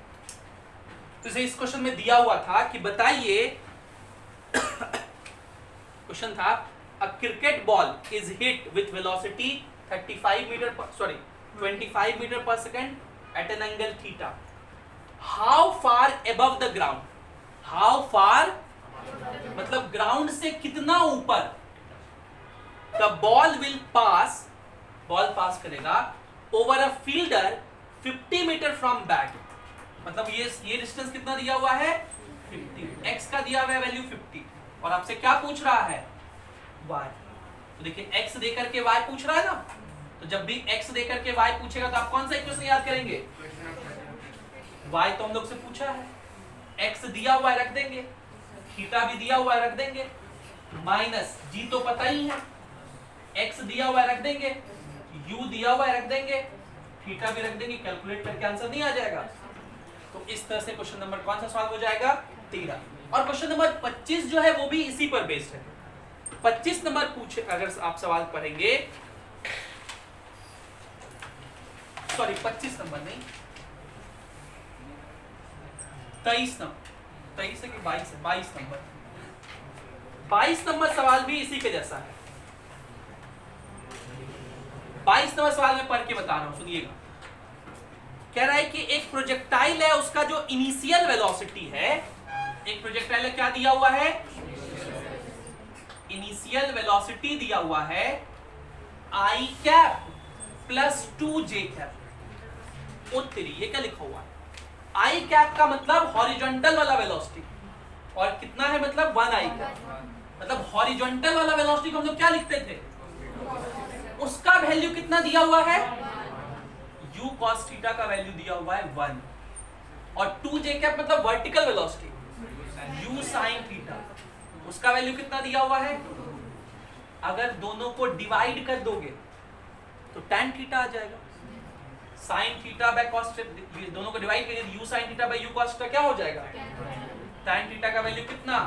तो इस क्वेश्चन में दिया हुआ था कि बताइए क्वेश्चन था a cricket ball is hit with velocity 25 metre पर second at an angle theta, how far above the ground, how far मतलब ग्राउंड से कितना ऊपर, the ball will pass, ball pass करेगा over a fielder 50 metre from bat, मतलब ये distance कितना दिया हुआ है 50, x का दिया हुआ है वैल्यू 50 और आपसे क्या पूछ रहा है y। तो देखिए x देकर के y पूछ रहा है ना, तो जब भी x देकर के y पूछेगा तो आप कौन सा इक्वेशन याद करेंगे, y तो हम लोग से पूछा है, x दिया हुआ है रख देंगे, थीटा भी दिया हुआ है रख देंगे, माइनस g तो पता ही है, x दिया हुआ है रख देंगे, u दिया हुआ है रख देंगे, थीटा भी रख देंगे, कैलकुलेट करके आंसर नहीं आ जाएगा। तो इस तरह से क्वेश्चन नंबर कौन सा सॉल्व हो जाएगा 13। और क्वेश्चन नंबर 25 जो है वो भी इसी पर बेस्ड है। 25 नंबर पूछे अगर आप सवाल पढ़ेंगे, सॉरी 25 नंबर नहीं 23 नंबर, 23 है कि 22 है, 22 नंबर, 22 नंबर सवाल भी इसी के जैसा है। 22 नंबर सवाल में पढ़ के बता रहा हूं, सुनिएगा। कह रहा है कि एक प्रोजेक्टाइल है, उसका जो इनिशियल वेलोसिटी है, एक प्रोजेक्टाइल है क्या दिया हुआ है, इनिशियल वेलोसिटी दिया हुआ है i cap plus 2j cap. उत्तरी ये क्या लिखा हुआ है, i कैप का मतलब हॉरिजॉन्टल वाला वेलोसिटी और कितना है मतलब 1 i कैप, मतलब हॉरिजॉन्टल वाला वेलोसिटी को हम लोग क्या लिखते थे, उसका वैल्यू कितना दिया हुआ है, u cos थीटा का वैल्यू दिया हुआ है 1 और 2j कैप मतलब vertical velocity u sin theta, उसका वैल्यू कितना दिया हुआ है। अगर दोनों को डिवाइड कर दोगे तो tan थीटा आ जाएगा, sin theta by cos theta, दोनों को डिवाइड करिए u sin theta by u cos theta क्या हो जाएगा, tan थीटा का वैल्यू कितना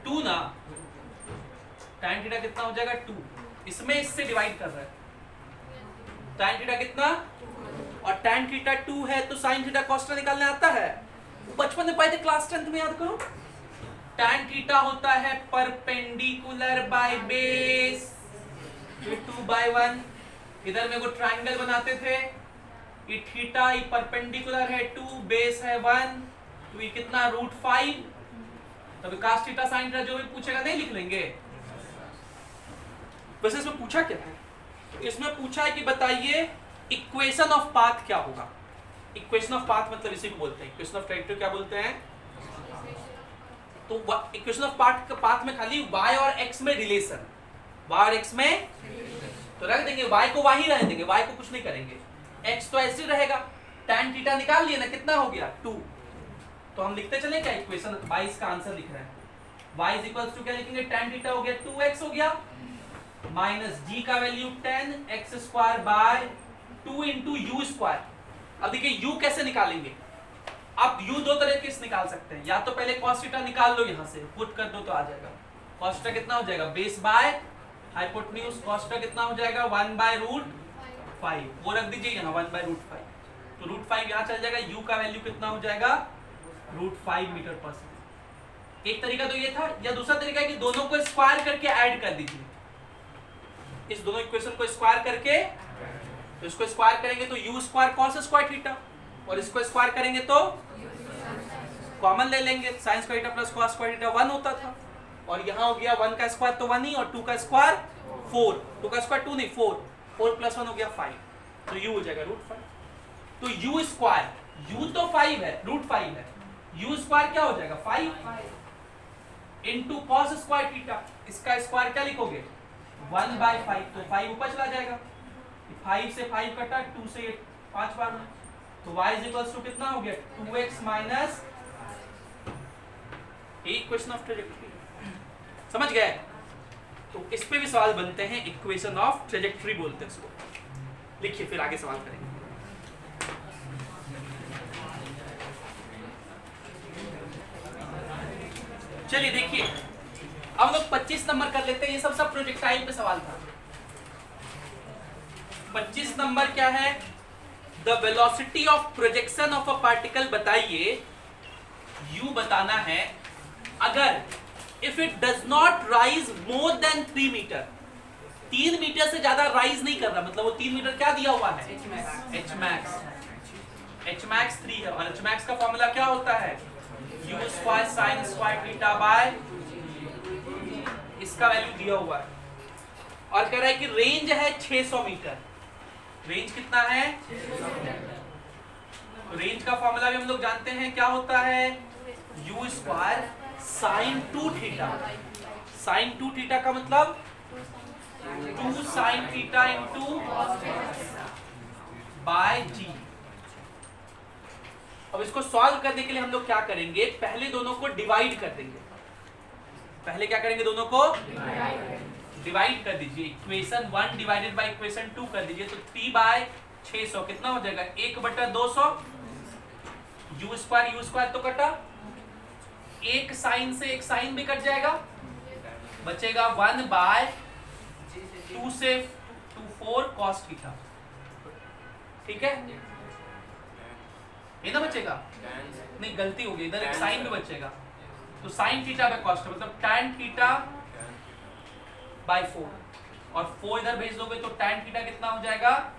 2 ना, tan थीटा कितना हो जाएगा 2, इसमें इससे डिवाइड कर रहा है, tan थीटा कितना और tan थीटा 2 है तो sin थीटा cos थीटा निकालने आता है, बचपन में पढ़े थे क्लास 10th में, याद करो। tan थीटा होता है परपेंडिकुलर बाय बेस 2/1, इधर में वो ट्रायंगल बनाते थे, ये थीटा ये परपेंडिकुलर है 2, बेस है 1, तो ये कितना √5, तब cos थीटा sin थीटा जो भी पूछेगा नहीं लिख लेंगे। वैसे इसमें पूछा क्या है, इसमें पूछा है कि बताइए इक्वेशन ऑफ पाथ क्या होगा। इक्वेशन ऑफ पाथ मतलब इसी को बोलते हैं, इक्वेशन ऑफ ट्रैजेक्टरी क्या बोलते हैं, तो इक्वेशन ऑफ पाथ में खाली y और x में रिलेशन, y और x में तो रख देंगे, y को वही रहने देंगे, y को कुछ नहीं करेंगे, x तो ऐसे ही रहेगा, tan थीटा निकाल लिए ना, कितना हो गया 2, तो हम लिखते चले क्या इक्वेशन 22 का आंसर लिख रहे हैं, y इज इक्वल्स टू क्या लिखेंगे, tan थीटा हो गया 2x हो गया माइनस g का value 10 x square by 2 into you square, अब देखिए u कैसे निकालेंगे। आप u दो तरीके से निकाल सकते हैं, या तो पहले cos थीटा निकाल लो, यहां से पुट कर दो तो आ जाएगा। cos थीटा कितना हो जाएगा, base by hypotenuse. cos theta कितना हो जाएगा 1/√5, वो रख दीजिए यहाँ 1/√5, तो √5 यहाँ चल जाएगा। u का वैल्यू कितना हो जाएगा √5 मीटर पर सेकंड। एक तरीका तो ये था, या दूसरा तरीका है कि दोनों को स्क्वायर करके ऐड कर दीजिए। इस दोनों इक्वेशन को स्क्वायर करके, तो इसको स्क्वायर करेंगे तो u square cos square theta, और इसको स्क्वायर करेंगे तो कॉमन ले लेंगे, sin square theta plus cos square theta 1 होता था, और यहाँ हो गया 1 का स्क्वायर तो 1 ही, और 2 का स्क्वायर 4, 2 का स्क्वायर 2 नहीं 4, 4 प्लस 1 हो गया 5, तो u हो जाएगा √5। तो u स्क्वायर, u तो 5 है, √5 है, u स्क्वायर क्या हो जाएगा 5 इंटू cos स्क्वायर थीटा, इसका स्क्वायर क्या लिखोगे 1/5, तो 5 ऊपर चला जाएगा, 5 से 5 कटा, 2 से 5 बार में, तो y इक्वल्स टू कितना हो गया 2x minus, equation of trajectory. समझ गए? तो इस पे भी सवाल बनते हैं, इक्वेशन ऑफ ट्रेजेक्टरी बोलते हैं इसको। लिखिए फिर आगे सवाल करेंगे। चलिए देखिए, अब लोग 25 नंबर कर लेते हैं। ये सब प्रोजेक्टाइल पे सवाल था। 25 नंबर क्या है, the velocity of projection of a particle बताइए। u बताना है अगर if it does not rise more than 3 metre, 3 metre से ज्यादा राइज नहीं कर रहा, मतलब वो 3 मीटर क्या दिया हुआ है h max 3 है, और h max का फॉर्मूला क्या होता है u square sin square theta by, इसका वैल्यू दिया हुआ है, और कह रहा है कि रेंज है 600 मीटर। रेंज कितना है, रेंज का फॉर्मूला भी हम लोग जानते हैं, क्या होता है u square sin 2 theta. sin 2 theta का मतलब 2 sin theta into by g। अब इसको सॉल्व करने के लिए हम लोग क्या करेंगे, पहले दोनों को डिवाइड कर देंगे। पहले क्या करेंगे, दोनों को डिवाइड कर दीजिए। इक्वेशन 1 डिवाइडेड बाय इक्वेशन 2 कर दीजिए, तो 3/600 कितना हो जाएगा 1/200। u स्क्वायर तो कटा, एक साइन से एक साइन भी कट जाएगा, बचेगा 1/2 से 2 4 cos थीटा। ठीक है, ये ना बचेगा, नहीं गलती होगी, इधर एक साइन भी बचेगा, तो साइन थीटा बाय cos मतलब tan थीटा बाय 4, और 4 इधर भेज दोगे तो tan थीटा कितना हो जाएगा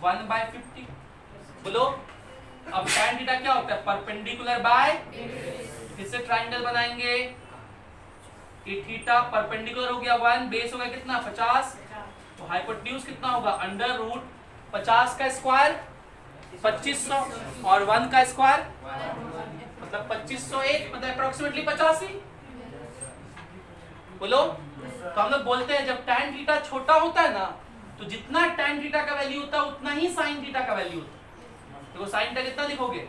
1/50। बोलो अब tan थीटा क्या होता है, परपेंडिकुलर बाय, इससे ट्राइंगल बनाएंगे, ये थीटा परपेंडिकुलर हो गया 1, बेस हो गया कितना 50, तो हाइपोटेन्यूज कितना होगा √50 का स्क्वायर 2500, और 1 का स्क्वायर मतलब 2501, मतलब अप्रोक्सीमेटली 85। बोलो, तो हम लोग बोलते हैं जब tan थीटा छोटा होता है ना, तो जितना tan थीटा का वैल्यू होता है उतना ही sin थीटा का वैल्यू होता है। तो sin थीटा कितना लिखोगे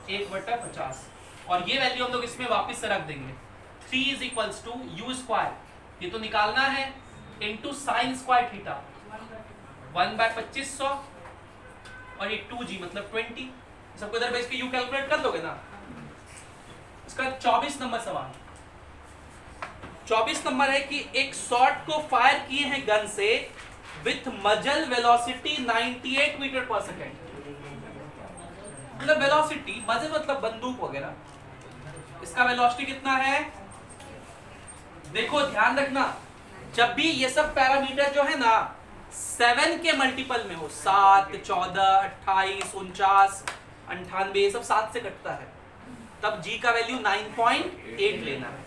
1/50, और ये वैल्यू हम लोग इसमें वापस से रख देंगे। 3 = u स्क्वायर, ये तो निकालना है, इंटू sin स्क्वायर थीटा 1/2500, और ये 2g मतलब 20। सबको इधर भेज के u कैलकुलेट कर दोगे ना। इसका 24 नंबर सवाल, 24 नंबर है कि एक शॉट को फायर किए हैं गन से विथ मजल वेलोसिटी 98 मीटर पर सेकेंड। मतलब वेलोसिटी, मजल मतलब बंदूक वगैरह, इसका वेलोसिटी कितना है। देखो ध्यान रखना, जब भी ये सब पैरामीटर जो है ना 7 के मल्टीपल में हो, 7, 14, 28, 49, 98, सब 7 से कटता है, तब g का वैल्यू 9.8 लेना है।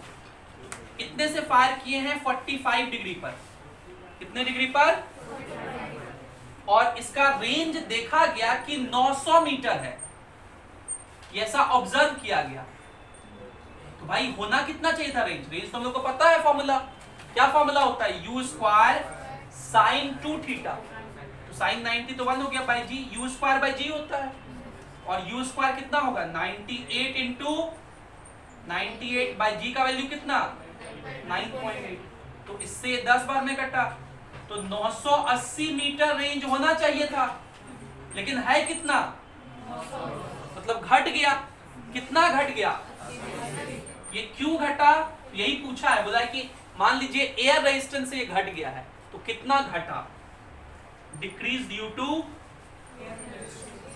इतने से फायर किए हैं 45 डिग्री पर, कितने डिग्री पर, और इसका रेंज देखा गया कि 900 मीटर है, ऐसा ऑब्जर्व किया गया। तो भाई होना कितना चाहिए था रेंज, रेंज तो हम लोग को पता है फॉर्मूला, क्या फॉर्मूला होता है u स्क्वायर sin 2 थीटा, तो sin 90 तो 1 हो गया by g, u square by g होता है, और u स्क्वायर कितना होगा 98 इंटू 98 बाय g का वैल्यू कितना 9.8, तो इससे 10 बार में कटा, तो 980 मीटर रेंज होना चाहिए था, लेकिन है कितना मतलब घट गया। कितना घट गया? ये क्यों घटा? यही पूछा है, बोला है कि मान लीजिए एयर रेजिस्टेंस से ये घट गया है, तो कितना घटा? Decrease due to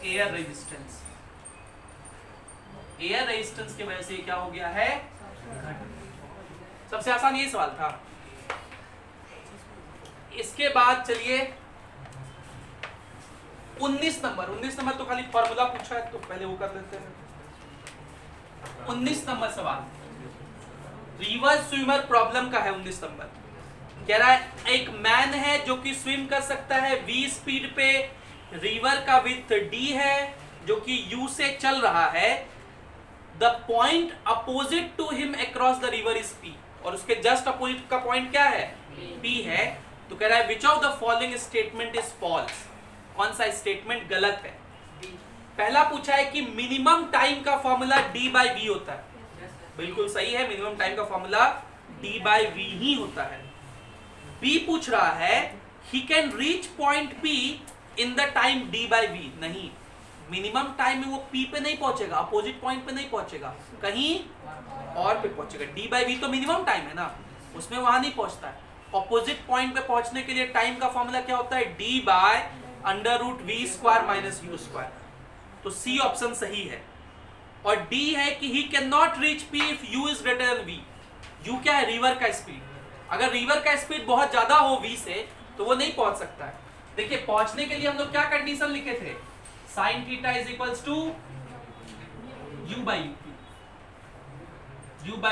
air resistance. Air resistance की वजह से क्या हो गया है? घट। सबसे आसान यही सवाल था। इसके बाद चलिए 19 नंबर तो खाली फॉर्मूला पूछा है, तो पहले वो कर लेते हैं। 19 नंबर सवाल रिवर स्विमर प्रॉब्लम का है। 19 नंबर कह रहा है एक मैन है जो कि स्विम कर सकता है v स्पीड पे, रिवर का विड्थ d है जो कि u से चल रहा है। The point opposite to him across the river is p, और उसके जस्ट अपोजिट का पॉइंट क्या है? p है। तो कह रहा है which of the following statement is false? कौन सा स्टेटमेंट गलत है? पहला पूछा है कि मिनिमम टाइम का फॉर्मूला d बाई वी होता है। बिल्कुल सही है, मिनिमम टाइम का फॉर्मूला d बाई वी ही होता है। बी पूछ रहा है he can reach point P in the time d by v. नहीं, मिनिमम टाइम में वो P पे नहीं पहुंचेगा, अपोजिट पॉइंट पे नहीं पहुंचेगा, कहीं और पे पहुंचेगा। d बाई वी तो मिनिमम टाइम है ना, उसमें वहां नहीं पहुंचता है। अपोजिट पॉइंट पे पहुंचने के लिए टाइम का फॉर्मूला क्या होता है? d by under root v square minus u square. तो सी ऑप्शन सही है। और डी है कि he can not reach P if u is greater than v. U क्या है? रिवर का स्पीड। अगर रिवर का स्पीड बहुत ज्यादा हो वी से, तो वो नहीं पहुंच सकता है। देखिए पहुंचने के लिए हम लोग क्या कंडीशन लिखे थे? Sine theta is equals to u by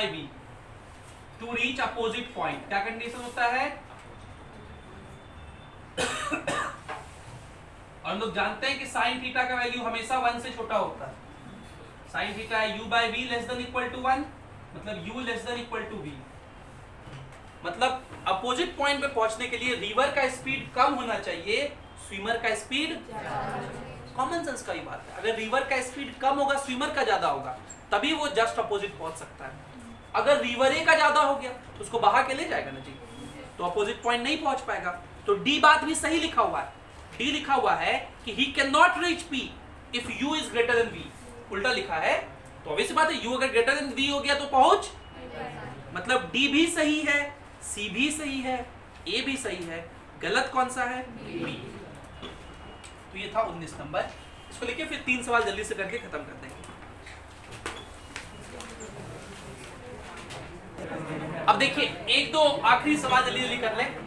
v to reach opposite point. क्या कंडीशन होता है? और हम लोग जानते हैं कि साइन थीटा का वैल्यू हमेशा 1 से छोटा होता है। साइन थीटा है u by v less than equal to 1, मतलब u less than equal to v। मतलब अपोजिट पॉइंट पे पहुंचने के लिए रिवर का स्पीड कम होना चाहिए, स्विमर का स्पीड। कॉमन सेंस का ही बात है। अगर रिवर का स्पीड कम होगा, स्विमर का ज्यादा होगा, तभी वो जस्ट अपोजिट पहुंच सकता है। अगर रिवर का ज्यादा हो गया तो उसको बहा के ले जाएगा ना जी, तो अपोजिट पॉइंट नहीं पहुंच पाएगा। तो डी बात भी सही लिखा हुआ है। डी लिखा हुआ है कि he can not reach P if u is greater than v. उल्टा लिखा है, तो ऑब्वियस बात है, यू अगर ग्रेटर देन वी हो गया तो पहुंच, मतलब डी भी सही है, सी भी सही है, ए भी सही है। गलत कौन सा है? बी। तो ये था 19 नंबर। इसको लेके फिर 3 सवाल जल्दी से करके खत्म कर देंगे। अब देखिए एक दो आखिरी सवाल जल्दी जल्दी कर लें।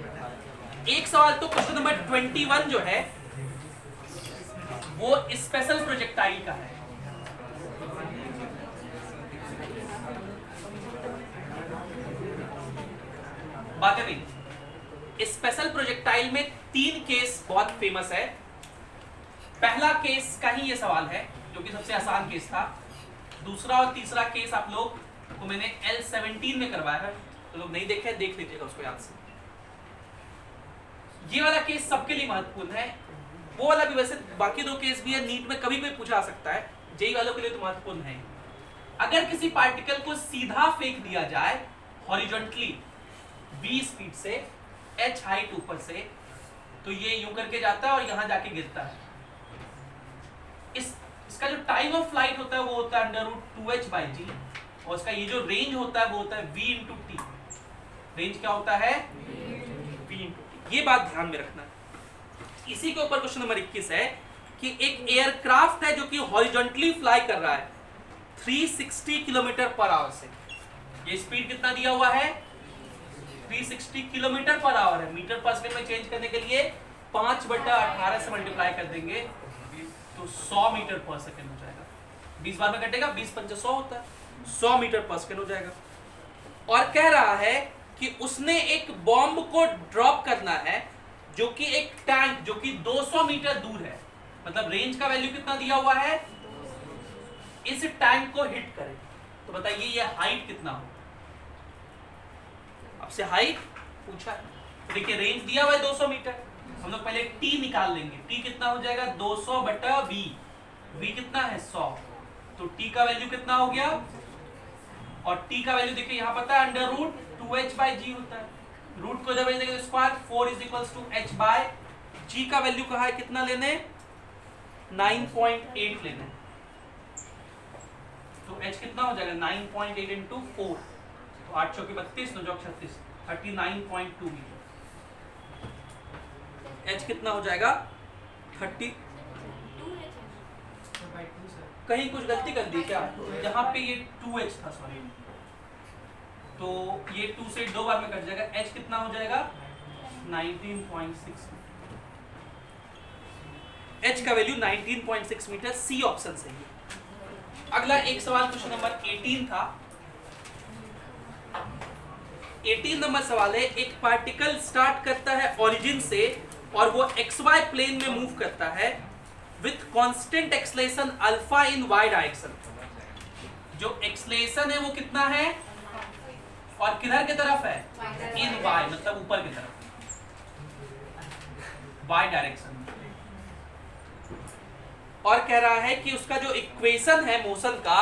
एक सवाल तो क्वेश्चन नंबर 21 जो है वो स्पेशल प्रोजेक्टाइल का है। बातें नहीं, स्पेशल प्रोजेक्टाइल में 3 केस बहुत फेमस है। पहला केस का ही ये सवाल है जो कि सबसे आसान केस था। दूसरा और तीसरा केस आप लोग को मैंने L17 में करवाया है, तो लोग नहीं देखे देख लीजिएगा उसको याद से। ये वाला केस सबके लिए महत्वपूर्ण है, वो वाला भी वैसे, बाकी 2 केस भी है, नीट में कभी कोई पूछा आ सकता है, जेई वालों के लिए तो महत्वपूर्ण है। अगर किसी पार्टिकल को सीधा फेंक दिया जाए हॉरिजॉन्टली v स्पीड से, h हाइट ऊपर से, तो ये यूं करके जाता है और यहां जाके गिरता है। इसका जो टाइम ऑफ फ्लाइट होता है वो होता है अंडर रूट 2h बाई जी, और इसका ये जो रेंज होता है वो होता है v इंटू टी। रेंज क्या होता है? v into T. ये बात ध्यान में रखना। इसी के ऊपर क्वेश्चन नंबर 21 है कि एक एयरक्राफ्ट है जो कि हॉरिजॉन्टली फ्लाई कर रहा है 360 किलोमीटर पर आवर से। ये स्पीड कितना दिया हुआ है? 360 किलोमीटर पर आवर है। मीटर पर सेकंड में चेंज करने के लिए 5/18 से मल्टीप्लाई कर देंगे तो 100 मीटर पर सेकंड हो जाएगा। 20 बार में कटेगा, 20×5 100 होता है, 100 मीटर पर सेकंड हो जाएगा। और कह रहा है कि उसने एक बॉम्ब को ड्रॉप करना है जो कि एक टैंक जो कि 200 मीटर दूर है, मतलब रेंज का वैल्यू कितना दिया हुआ है, इस टैंक को हिट करे। तो बताइए ये हाइट कितना हो? आपसे हाइट पूछा है, देखिए रेंज दिया हुआ है 200 मीटर, हम लोग पहले टी निकाल लेंगे। टी कितना हो जाएगा? 200/v। v कितना है? 100। तो टी का वैल्यू कितना हो गया? और टी का वैल्यू देखिए यहाँ पता है अंडर रूट 2h बाई जी होता है। रूट को जब लेंगे square 4 is equals to h by g. का वैल्यू कहा है कितना लेने? 9.8 लेना है, तो h कितना हो जाएगा 9.8 इंटू 4, तो 8 चौके 32, 9 चौक 36, 39.2 मीटर। h कितना हो जाएगा 30, कहीं कुछ गलती कर दी क्या, यहाँ पे ये 2h था, सॉरी, तो ये 2 से 2 बार में कट जाएगा, h कितना हो जाएगा 19.6, h का वैल्यू 19.6 मीटर, सी ऑप्शन सही है। अगला एक सवाल क्वेश्चन नंबर 18 था। 18 नंबर सवाल है, एक पार्टिकल स्टार्ट करता है ओरिजिन से और वो XY प्लेन में मूव करता है with constant acceleration alpha in y direction. जो एक्सेलरेशन है वो कितना है और किधर की तरफ है, इन y, मतलब ऊपर की तरफ, y डायरेक्शन। और कह रहा है कि उसका जो इक्वेशन है मोशन का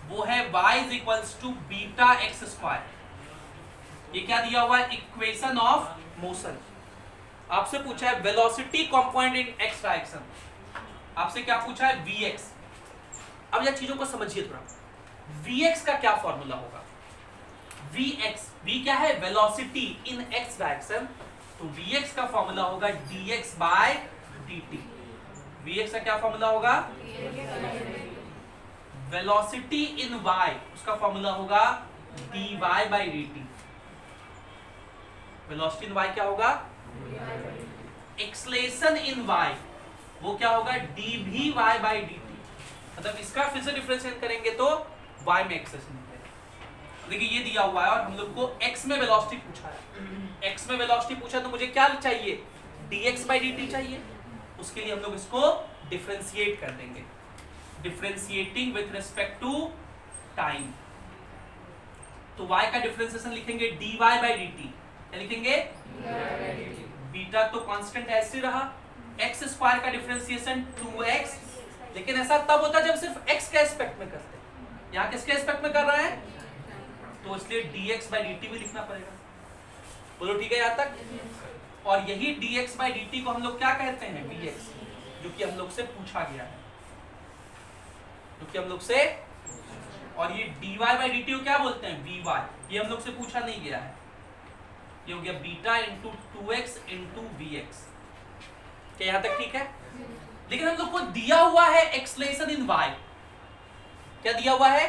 वो है y is equals to beta x square. ये क्या दिया हुआ है, इक्वेशन ऑफ मोशन। आपसे पूछा है velocity component in x direction, आपसे क्या पूछा है vx। अब यह चीजों को समझिए थोड़ा, vx का क्या फॉर्मूला होगा, vx, v क्या है वेलोसिटी इन x डायरेक्शन, तो vx का फॉर्मूला होगा dx बाय dt। vx का क्या फॉर्मूला होगा, वेलोसिटी इन y, उसका फॉर्मूला होगा dy by dt। Velocity in y क्या होगा, एक्सेलरेशन इन y, वो क्या होगा dvy बाय dt। मतलब इसका फिर से डिफरेंशिएट करेंगे तो y में एक्सेलरेशन मिलेगा। देखिए ये दिया हुआ है और हम लोग को x में वेलोसिटी पूछा है, x में वेलोसिटी पूछा तो मुझे क्या चाहिए, dx बाय dt चाहिए। उसके लिए हम लोग इसको डिफरेंशिएट कर देंगे, differentiating with respect to time. तो y का डिफरेंशिएशन लिखेंगे dy बाय dt, क्या लिखेंगे, बीटा तो कांस्टेंट ऐसे रहा, x स्क्वायर का डिफरेंशिएशन 2x, लेकिन ऐसा तब होता है जब सिर्फ x के एस्पेक्ट में करते हैं, यहाँ किसके एस्पेक्ट में कर रहा है, तो इसलिए dx बाय dt भी लिखना पड़ेगा। बोलो ठीक है यहाँ तक। और यही dx बाय dt को हम लोग क्या कहते हैं, vx, जो कि हम लोग से पूछा गया है, जो कि हम लोग से, और ये dy बाय dt को क्या बोलते हैं, vy, ये हम लोग से पूछा नहीं गया है। ये हो गया beta into 2x into vx। क्या यहाँ तक ठीक है। लेकिन हम लोग को दिया हुआ है एक्सेलरेशन इन y, क्या दिया हुआ है,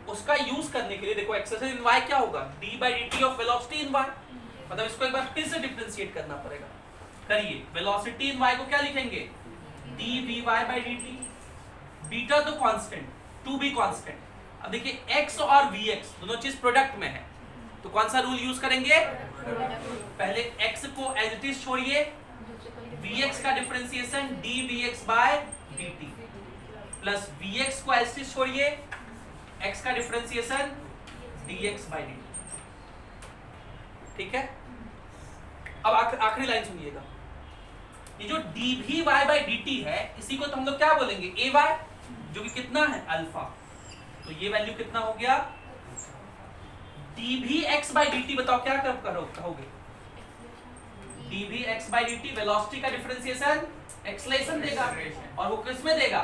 उसका यूज करने के लिए देखो एक्सेलरेशन इन y क्या होगा, d by dt of velocity in y। मतलब इसको एक बार फिर से डिफरेंशिएट करना पड़ेगा। करिए, वेलोसिटी इन y को क्या लिखेंगे, dvy बाई dt, बीटा तो कांस्टेंट, 2b कांस्टेंट। अब देखिए x और vx दोनों चीज प्रोडक्ट में है, तो कौन सा रूल यूज करेंगे, पहले x को एज इट इज छोड़िए, vx का differentiation dvx by dt plus vx को एज इट इज छोड़िए, x का डिफरेंशिएशन dx बाय dt। ठीक है। अब आखिरी लाइन सुनिएगा, ये जो dvy बाय dt है इसी को तो हम लोग क्या बोलेंगे, ay, जो कि कितना है अल्फा। तो ये वैल्यू कितना हो गया, dvx बाय dt, बताओ क्या कहोगे, dvx बाय dt वेलोसिटी का डिफरेंशिएशन एक्सेलरेशन देगा, और वो किस में देगा,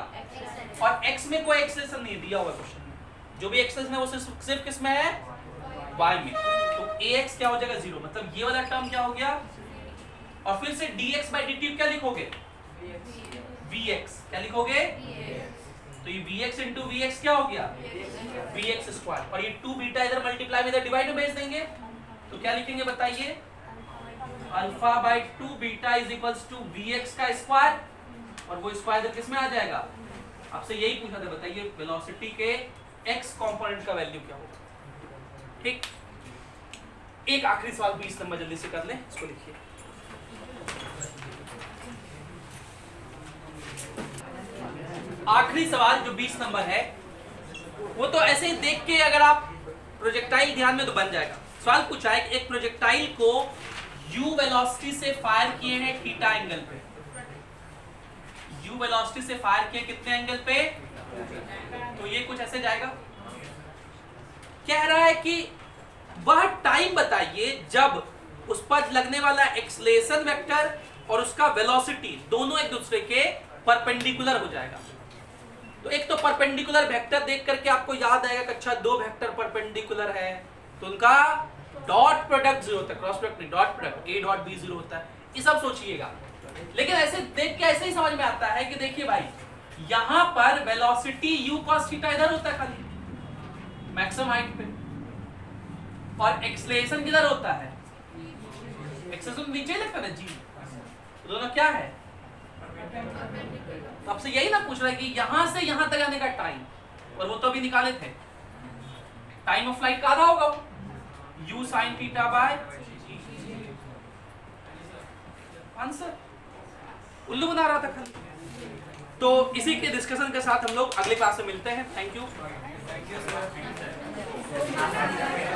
और x में कोई एक्सेलरेशन नहीं दिया हुआ क्वेश्चन में, जो भी एक्सेलरेशन है वो सिर्फ किस में है, y में। तो ax क्या हो जाएगा 0, मतलब ये वाला टर्म क्या हो गया, और फिर से dx बाय dt क्या लिखोगे, vx, क्या लिखोगे, तो ये vx इंटू vx क्या हो गया, vx स्क्वायर, और ये 2 बीटा इधर मल्टीप्लाई में इधर डिवाइड में भेज देंगे, तो क्या लिखेंगे बताइए, alpha by 2 beta is equals to vx का स्क्वायर, और वो स्क्वायर इधर किस में आ जाएगा, आपसे यही पूछा था, बताइए वेलोसिटी के x कंपोनेंट का वैल्यू क्या होगा। ठीक, एक आखिरी सवाल 20 नंबर जल्दी से कर लें, इसको लिखिए। आखिरी सवाल जो 20 नंबर है वो तो ऐसे ही देख के अगर आप प्रोजेक्टाइल ध्यान में तो बन जाएगा। सवाल पूछा है कि एक प्रोजेक्टाइल को u वेलोसिटी से फायर किए हैं थीटा एंगल पे, u वेलोसिटी से फायर किए कितने एंगल पे, तो ये कुछ ऐसे जाएगा। कह रहा है कि वह टाइम बताइए जब उस पर लगने वाला एक्सेलरेशन वेक्टर और उसका वेलोसिटी दोनों एक दूसरे के परपेंडिकुलर हो जाएगा। तो एक तो परपेंडिकुलर वेक्टर देख करके आपको याद आएगा कि अच्छा दो वेक्टर परपेंडिकुलर है तो उनका डॉट प्रोडक्ट 0 होता है, क्रॉस प्रोडक्ट नहीं, dot product a dot b 0 होता है, ये सब सोचिएगा। लेकिन ऐसे देख के ऐसे ही समझ में आता है कि देखिए भाई यहां पर वेलोसिटी u cos थीटा इधर होता है खाली मैक्सिमम हाइट पे, और एक्सेलरेशन किधर होता है, एक्सेलरेशन नीचे ही लगता है g, तो दोनों क्या है, तो आपसे यही ना पूछ रहा है कि यहां से यहां तक आने का टाइम, और वो तो अभी निकाले थे, टाइम ऑफ फ्लाइट का आधा होगा u sin theta by answer, उल्लू बना रहा था खाली। तो इसी के डिस्कशन के साथ हम लोग अगले क्लास में मिलते हैं। Thank you.